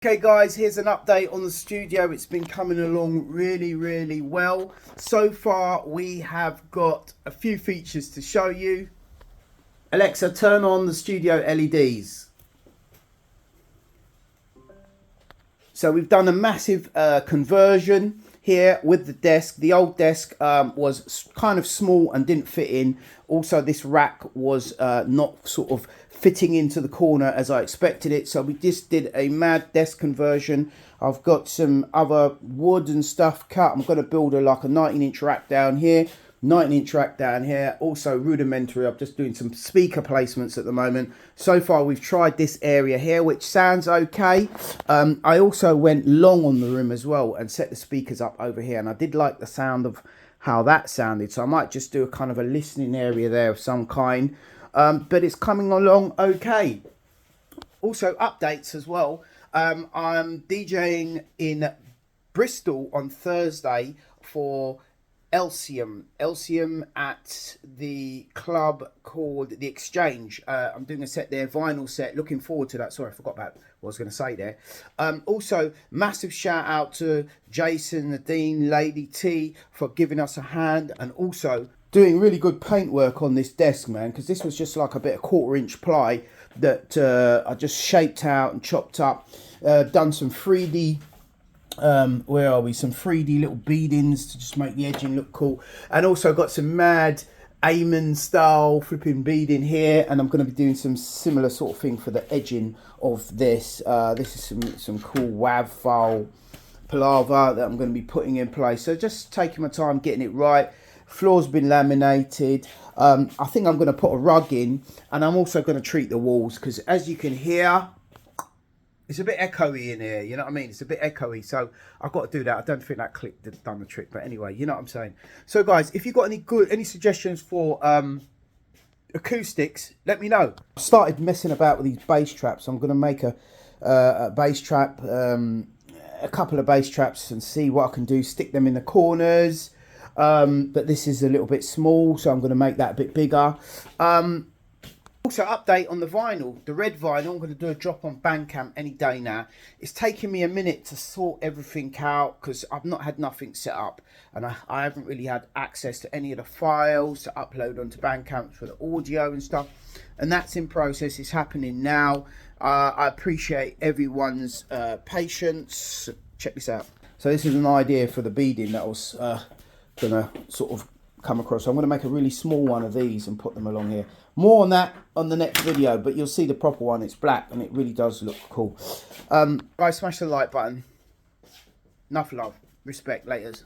Okay guys, here's an update on the studio. It's been coming along really well. So far we have got a few features to show you. Alexa, turn on the studio LEDs. So we've done a massive conversion here with the desk. The old desk was kind of small and didn't fit in. Also, this rack was not sort of fitting into the corner as I expected it. So we just did a mad desk conversion. I've got some other wood and stuff cut. I'm going to build like a 19-inch rack down here. 19-inch rack down here, also rudimentary. I'm just doing some speaker placements at the moment. So far we've tried this area here, which sounds okay. I also went long on the room as well and set the speakers up over here, and I did like the sound of how that sounded, so I might just do a kind of a listening area there of some kind. But it's coming along okay. Also updates as well. I'm DJing in Bristol on Thursday for Elysium at the club called The Exchange. I'm doing a set there, vinyl set. Looking forward to that. Sorry, I forgot about what I was going to say there. Also, massive shout out to Jason, Nadine, Lady T for giving us a hand, and also doing really good paint work on this desk, man, because this was just like a bit of 1/4-inch ply that I just shaped out and chopped up. Done some 3D where are we, some 3D little beadings to just make the edging look cool, and also got some mad Amen style flipping beading here, and I'm going to be doing some similar sort of thing for the edging of this. This is some cool WAV file palaver that I'm going to be putting in place, so just taking my time getting it right. Floor's been laminated. I think I'm going to put a rug in, and I'm also going to treat the walls because, as you can hear, it's a bit echoey in here, you know what I mean? It's a bit echoey, so I've got to do that. I don't think that click done the trick, but anyway, you know what I'm saying. So guys, if you've got any suggestions for acoustics, let me know. I started messing about with these bass traps. I'm going to make a bass trap, a couple of bass traps, and see what I can do. Stick them in the corners, but this is a little bit small, so I'm going to make that a bit bigger. Also, update on the vinyl, the red vinyl. I'm going to do a drop on Bandcamp any day now. It's taken me a minute to sort everything out because I've not had nothing set up, and I haven't really had access to any of the files to upload onto Bandcamp for the audio and stuff, and that's in process. It's happening now. I appreciate everyone's patience. Check this out. So this is an idea for the beading that I was going to sort of come across. So I'm going to make a really small one of these and put them along here. More on that on the next video, but you'll see the proper one. It's black and it really does look cool. Guys, smash the like button. Enough love, respect, laters.